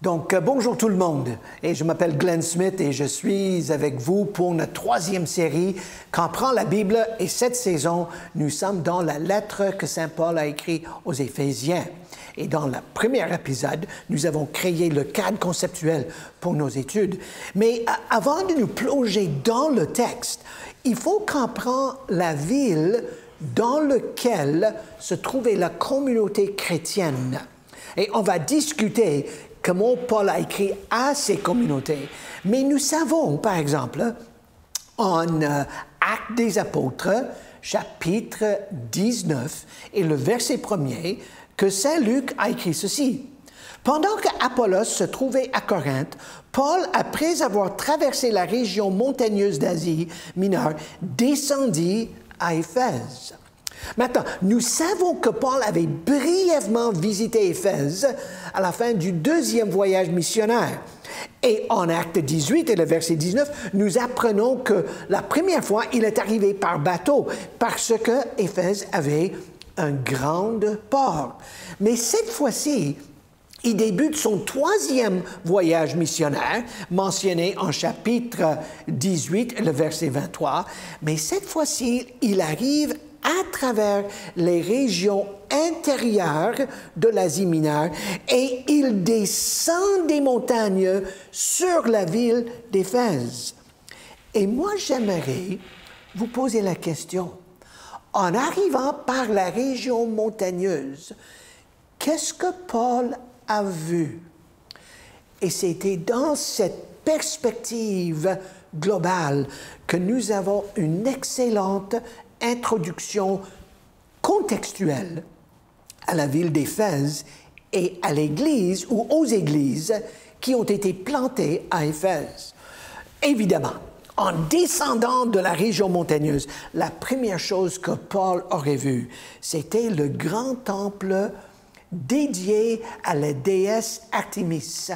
Bonjour tout le monde, et je m'appelle Glenn Smith et je suis avec vous pour notre troisième série Comprends la Bible, et cette saison, nous sommes dans la lettre que Saint Paul a écrite aux Éphésiens. Et dans le premier épisode, nous avons créé le cadre conceptuel pour nos études. Mais avant de nous plonger dans le texte, il faut comprendre la ville dans laquelle se trouvait la communauté chrétienne. Et on va discuter comment Paul a écrit à ces communautés. Mais nous savons, par exemple, en Actes des Apôtres, chapitre 19, et le verset 1er, que Saint Luc a écrit ceci. Pendant qu'Apollos se trouvait à Corinthe, Paul, après avoir traversé la région montagneuse d'Asie mineure, descendit à Éphèse. Maintenant, nous savons que Paul avait brièvement visité Éphèse à la fin du deuxième voyage missionnaire. Et en Acte 18 et le verset 19, nous apprenons que la première fois, il est arrivé par bateau parce que Éphèse avait un grand port. Mais cette fois-ci, il débute son troisième voyage missionnaire, mentionné en chapitre 18, le verset 23. Mais cette fois-ci, il arrive à travers les régions intérieures de l'Asie mineure et il descend des montagnes sur la ville d'Éphèse. Et moi, j'aimerais vous poser la question. En arrivant par la région montagneuse, qu'est-ce que Paul a vu? Et c'était dans cette perspective globale que nous avons une excellente introduction contextuelle à la ville d'Éphèse et à l'Église ou aux églises qui ont été plantées à Éphèse. Évidemment, en descendant de la région montagneuse, la première chose que Paul aurait vue, c'était le grand temple dédié à la déesse Artémis.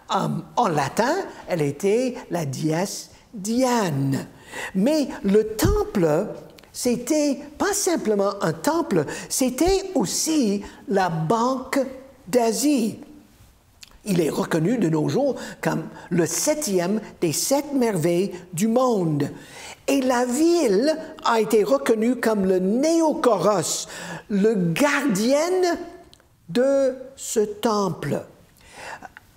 En latin, elle était la déesse Diane. Mais le temple, c'était pas simplement un temple, c'était aussi la Banque d'Asie. Il est reconnu de nos jours comme le 7e des 7 merveilles du monde. Et la ville a été reconnue comme le Néokoros, le gardien de ce temple.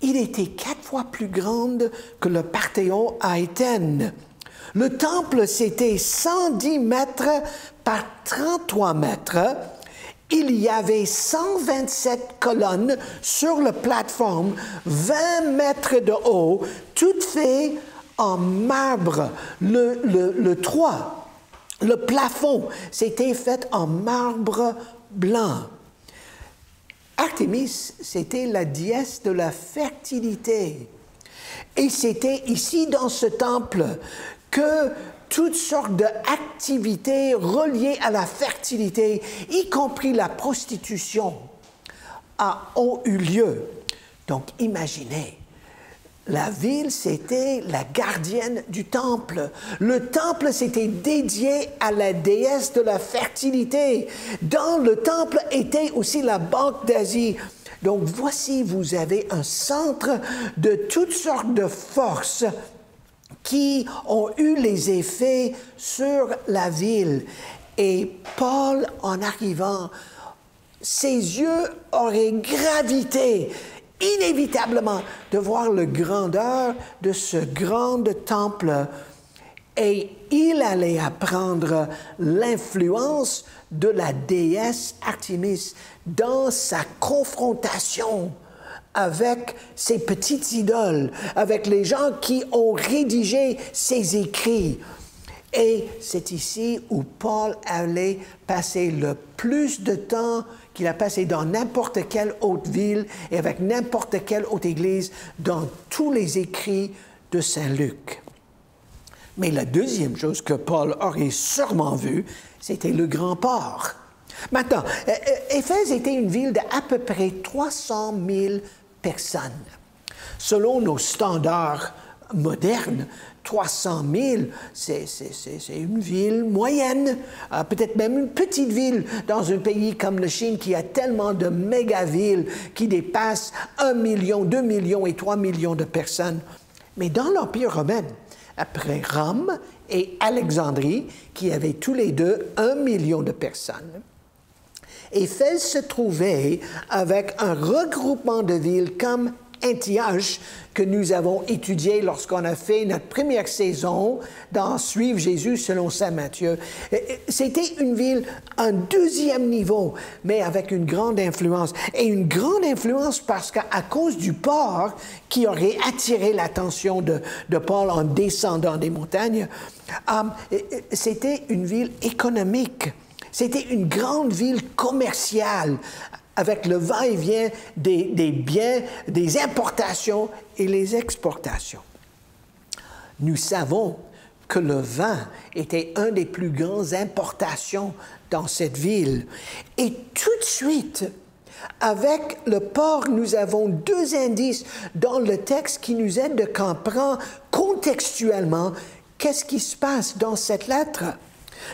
Il était 4 fois plus grand que le Parthénon à Athènes. Le temple, c'était 110 mètres par 33 mètres. Il y avait 127 colonnes sur la plateforme, 20 mètres de haut, toutes faites en marbre. Le toit, le plafond, c'était fait en marbre blanc. Artémis, c'était la déesse de la fertilité. Et c'était ici, dans ce temple, que toutes sortes d'activités reliées à la fertilité, y compris la prostitution, ont eu lieu. Donc, imaginez, la ville, c'était la gardienne du temple. Le temple, c'était dédié à la déesse de la fertilité. Dans le temple était aussi la Banque d'Asie. Donc, voici, vous avez un centre de toutes sortes de forces qui ont eu les effets sur la ville. Et Paul, en arrivant, ses yeux auraient gravité inévitablement de voir la grandeur de ce grand temple. Et il allait apprendre l'influence de la déesse Artémis dans sa confrontation avec ces petites idoles, avec les gens qui ont rédigé ces écrits. Et c'est ici où Paul allait passer le plus de temps qu'il a passé dans n'importe quelle autre ville et avec n'importe quelle autre église dans tous les écrits de Saint Luc. Mais la deuxième chose que Paul aurait sûrement vue, c'était le grand port. Maintenant, Éphèse était une ville d'à peu près 300 000 personnes. Selon nos standards moderne. 300 000, c'est une ville moyenne, peut-être même une petite ville dans un pays comme la Chine qui a tellement de méga-villes qui dépassent 1 million, 2 millions et 3 millions de personnes. Mais dans l'Empire romain, après Rome et Alexandrie, qui avaient tous les deux 1 million de personnes, Éphèse se trouvait avec un regroupement de villes comme Antioche, que nous avons étudié lorsqu'on a fait notre première saison dans Suivre Jésus selon saint Matthieu. C'était une ville, un deuxième niveau, mais avec une grande influence. Et une grande influence parce qu'à cause du port qui aurait attiré l'attention de Paul en descendant des montagnes, c'était une ville économique. C'était une grande ville commerciale avec le va-et-vient des biens, des importations et les exportations. Nous savons que le vin était une des plus grandes importations dans cette ville. Et tout de suite, avec le port, nous avons deux indices dans le texte qui nous aident de comprendre contextuellement qu'est-ce qui se passe dans cette lettre.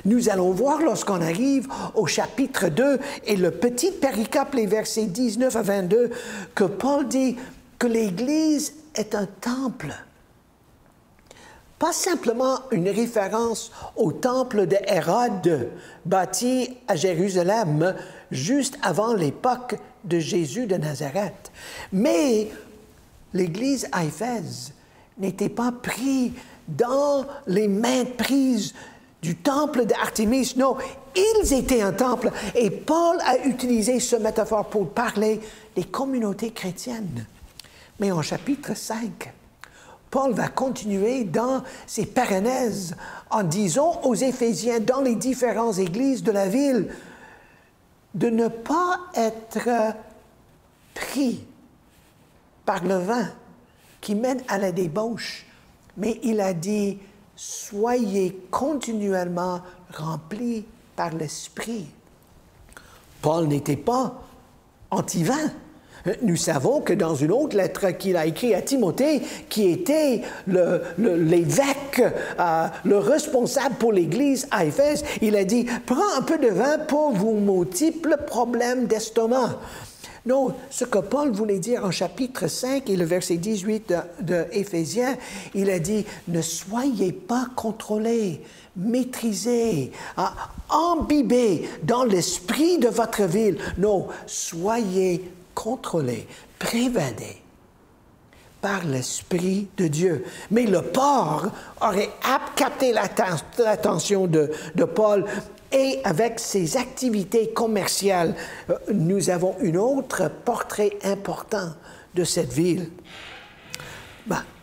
Nous allons voir lorsqu'on arrive au chapitre 2 et le petit péricope, les versets 19 à 22, que Paul dit que l'Église est un temple. Pas simplement une référence au temple de Hérode, bâti à Jérusalem juste avant l'époque de Jésus de Nazareth. Mais l'Église à Éphèse n'était pas prise dans les mains prises du temple d'Artémis. Non, ils étaient un temple. Et Paul a utilisé ce métaphore pour parler des communautés chrétiennes. Mais en chapitre 5, Paul va continuer dans ses parénèses en disant aux Éphésiens dans les différentes églises de la ville de ne pas être pris par le vin qui mène à la débauche. Mais il a dit « Soyez continuellement remplis par l'Esprit ». Paul n'était pas anti-vin. Nous savons que dans une autre lettre qu'il a écrite à Timothée, qui était l'évêque, le responsable pour l'Église à Éphèse, il a dit « Prends un peu de vin pour vos multiples problèmes d'estomac ». Non, ce que Paul voulait dire en chapitre 5 et le verset 18 de Éphésiens, il a dit « Ne soyez pas contrôlés, maîtrisés, imbibés dans l'esprit de votre ville. Non, soyez contrôlés, prévadés par l'Esprit de Dieu. » Mais le porc aurait capté l'attention de Paul. Et avec ses activités commerciales, nous avons un autre portrait important de cette ville.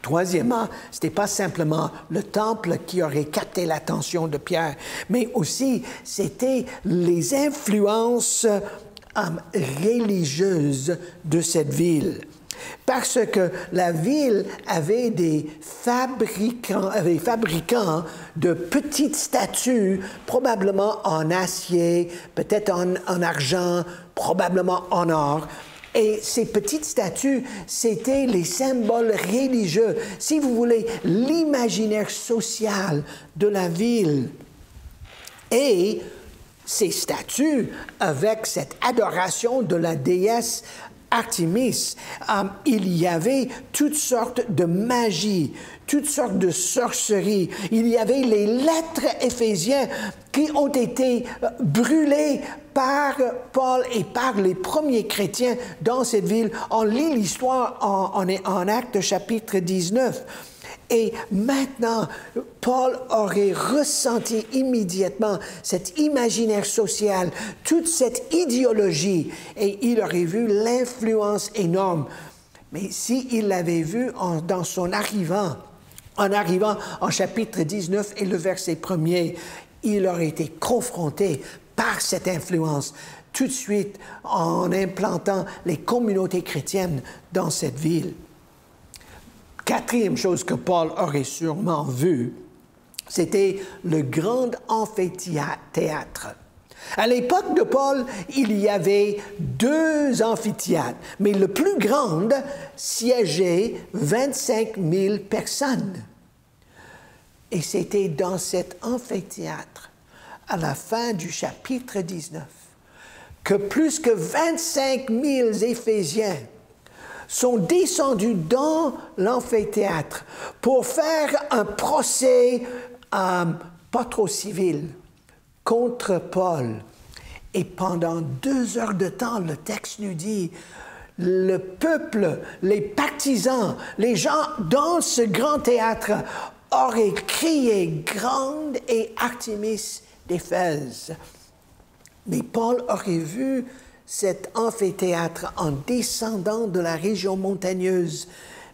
Troisièmement, ce n'était pas simplement le temple qui aurait capté l'attention de Pierre, mais aussi c'était les influences religieuses de cette ville. Parce que la ville avait des fabricants de petites statues, probablement en acier, peut-être en argent, probablement en or. Et ces petites statues, c'était les symboles religieux, si vous voulez, l'imaginaire social de la ville. Et ces statues, avec cette adoration de la déesse Artémis, il y avait toutes sortes de magie, toutes sortes de sorceries. Il y avait les lettres éphésiennes qui ont été brûlées par Paul et par les premiers chrétiens dans cette ville. On lit l'histoire en Actes chapitre 19. Et maintenant, Paul aurait ressenti immédiatement cet imaginaire social, toute cette idéologie, et il aurait vu l'influence énorme. Mais s'il l'avait vu en arrivant en chapitre 19 et le verset 1er, il aurait été confronté par cette influence tout de suite en implantant les communautés chrétiennes dans cette ville. Quatrième chose que Paul aurait sûrement vue, c'était le grand amphithéâtre. À l'époque de Paul, il y avait 2 amphithéâtres, mais le plus grand siégeait 25 000 personnes. Et c'était dans cet amphithéâtre, à la fin du chapitre 19, que plus que 25 000 Éphésiens sont descendus dans l'amphithéâtre pour faire un procès pas trop civil contre Paul. Et pendant 2 heures de temps, le texte nous dit, le peuple, les partisans, les gens dans ce grand théâtre auraient crié « Grande et Artémis d'Éphèse ». Mais Paul aurait vu cet amphithéâtre en descendant de la région montagneuse,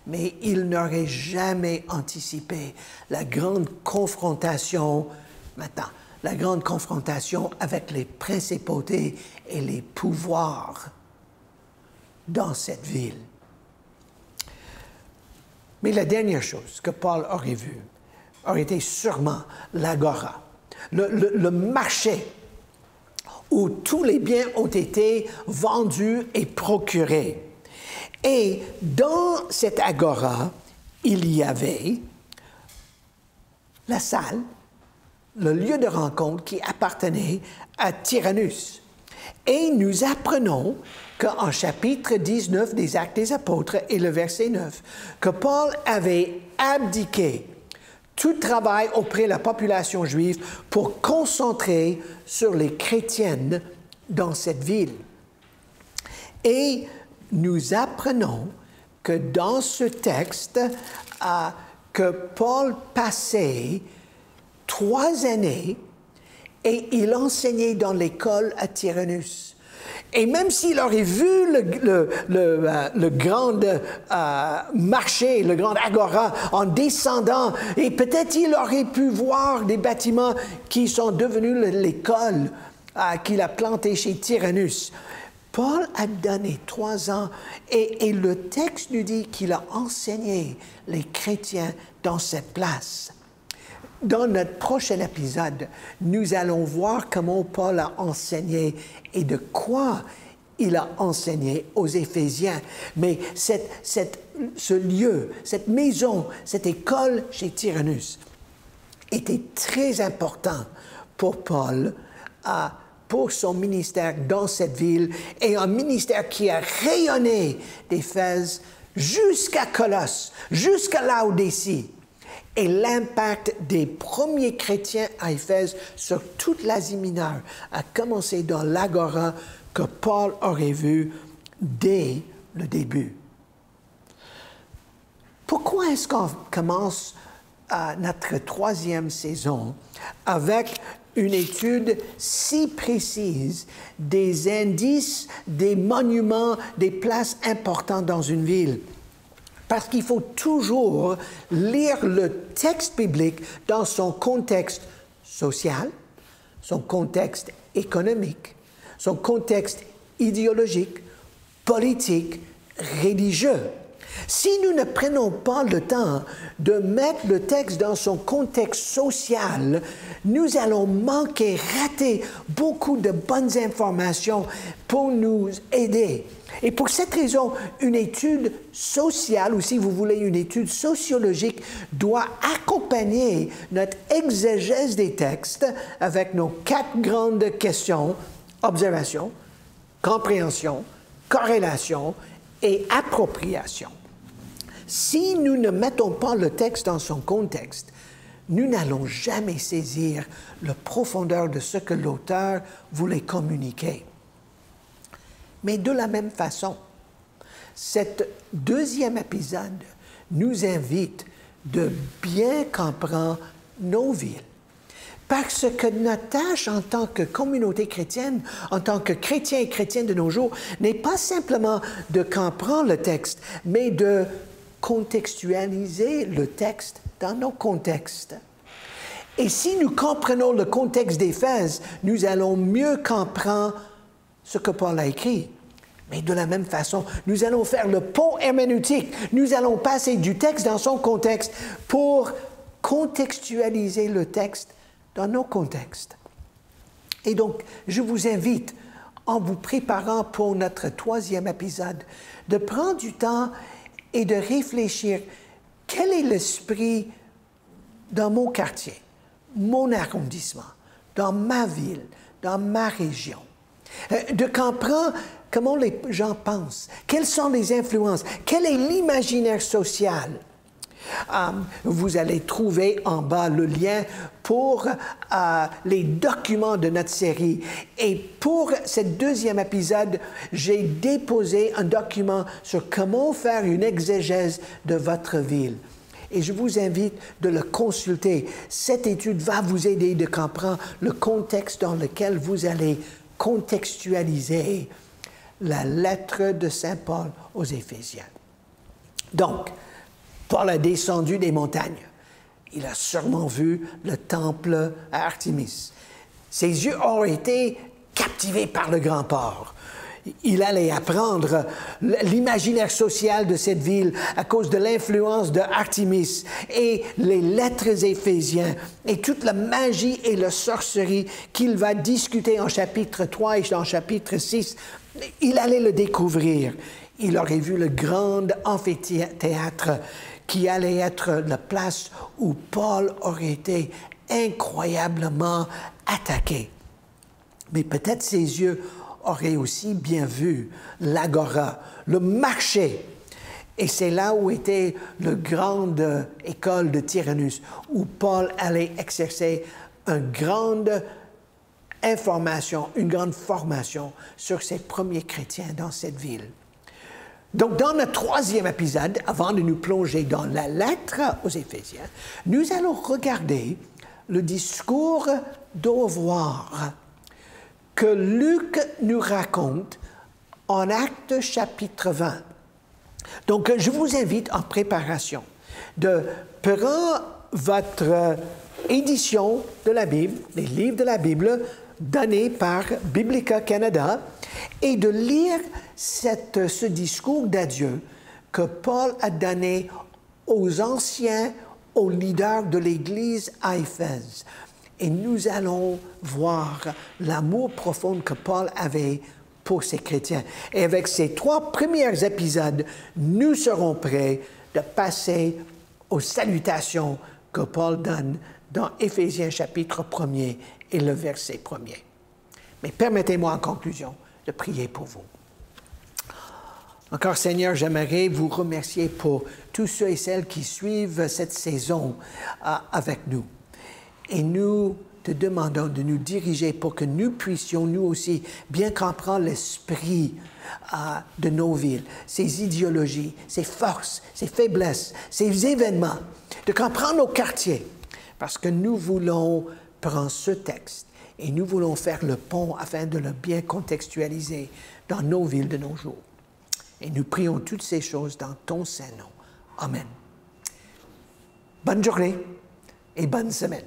mais il n'aurait jamais anticipé la grande confrontation, maintenant, la grande confrontation avec les principautés et les pouvoirs dans cette ville. Mais la dernière chose que Paul aurait vue aurait été sûrement l'agora, le marché où tous les biens ont été vendus et procurés. Et dans cette agora, il y avait la salle, le lieu de rencontre qui appartenait à Tyrannus. Et nous apprenons qu'en chapitre 19 des Actes des Apôtres et le verset 9, que Paul avait abdiqué tout travail auprès de la population juive pour concentrer sur les chrétiennes dans cette ville. Et nous apprenons que dans ce texte, que Paul passait 3 années et il enseignait dans l'école à Tyrannus. Et même s'il aurait vu le grand marché, le grand agora en descendant, et peut-être il aurait pu voir des bâtiments qui sont devenus l'école qu'il a plantée chez Tyrannus. Paul a donné 3 ans et le texte nous dit qu'il a enseigné les chrétiens dans cette place. Dans notre prochain épisode, nous allons voir comment Paul a enseigné et de quoi il a enseigné aux Éphésiens. Mais ce lieu, cette maison, cette école chez Tyrannus était très important pour Paul, pour son ministère dans cette ville, et un ministère qui a rayonné d'Éphèse jusqu'à Colosse, jusqu'à Laodicée. Et l'impact des premiers chrétiens à Éphèse sur toute l'Asie mineure a commencé dans l'agora que Paul aurait vu dès le début. Pourquoi est-ce qu'on commence notre 3e saison avec une étude si précise des indices, des monuments, des places importantes dans une ville? Parce qu'il faut toujours lire le texte biblique dans son contexte social, son contexte économique, son contexte idéologique, politique, religieux. Si nous ne prenons pas le temps de mettre le texte dans son contexte social, nous allons manquer, rater beaucoup de bonnes informations pour nous aider. Et pour cette raison, une étude sociale, ou si vous voulez une étude sociologique, doit accompagner notre exégèse des textes avec nos 4 grandes questions: observation, compréhension, corrélation et appropriation. Si nous ne mettons pas le texte dans son contexte, nous n'allons jamais saisir la profondeur de ce que l'auteur voulait communiquer. Mais de la même façon, cet 2e épisode nous invite de bien comprendre nos villes. Parce que notre tâche en tant que communauté chrétienne, en tant que chrétiens et chrétiennes de nos jours, n'est pas simplement de comprendre le texte, mais de contextualiser le texte dans nos contextes. Et si nous comprenons le contexte d'Éphèse, nous allons mieux comprendre ce que Paul a écrit. Mais de la même façon, nous allons faire le pont herméneutique. Nous allons passer du texte dans son contexte pour contextualiser le texte dans nos contextes. Et donc, je vous invite, en vous préparant pour notre 3e épisode, de prendre du temps et de réfléchir, quel est l'esprit dans mon quartier, mon arrondissement, dans ma ville, dans ma région, de comprendre comment les gens pensent, quelles sont les influences, quel est l'imaginaire social. Vous allez trouver en bas le lien pour les documents de notre série. Et pour ce 2e épisode, j'ai déposé un document sur comment faire une exégèse de votre ville. Et je vous invite de le consulter. Cette étude va vous aider de comprendre le contexte dans lequel vous allez contextualiser la lettre de Saint Paul aux Éphésiens. Donc, Paul a descendu des montagnes. Il a sûrement vu le temple à Artémis. Ses yeux ont été captivés par le grand port. Il allait apprendre l'imaginaire social de cette ville à cause de l'influence de Artémis et les lettres éphésiens et toute la magie et la sorcellerie qu'il va discuter en chapitre 3 et en chapitre 6. Il allait le découvrir. Il aurait vu le grand amphithéâtre qui allait être la place où Paul aurait été incroyablement attaqué. Mais peut-être ses yeux auraient aussi bien vu l'agora, le marché. Et c'est là où était la grande école de Tyrannus, où Paul allait exercer une grande information, une grande formation sur ces premiers chrétiens dans cette ville. Donc, dans notre 3e épisode, avant de nous plonger dans la lettre aux Éphésiens, nous allons regarder le discours d'au revoir que Luc nous raconte en Actes chapitre 20. Donc, je vous invite en préparation de prendre votre édition de la Bible, les livres de la Bible donnés par Biblica Canada, et de lire ce discours d'adieu que Paul a donné aux anciens, aux leaders de l'Église à Éphèse. Et nous allons voir l'amour profond que Paul avait pour ces chrétiens. Et avec ces 3 premiers épisodes, nous serons prêts de passer aux salutations que Paul donne dans Éphésiens chapitre 1er et le verset 1er. Mais permettez-moi en conclusion de prier pour vous. Encore, Seigneur, j'aimerais vous remercier pour tous ceux et celles qui suivent cette saison avec nous. Et nous te demandons de nous diriger pour que nous puissions, nous aussi, bien comprendre l'esprit de nos villes, ses idéologies, ses forces, ses faiblesses, ses événements, de comprendre nos quartiers, parce que nous voulons prendre ce texte et nous voulons faire le pont afin de le bien contextualiser dans nos villes de nos jours. Et nous prions toutes ces choses dans ton saint nom. Amen. Bonne journée et bonne semaine.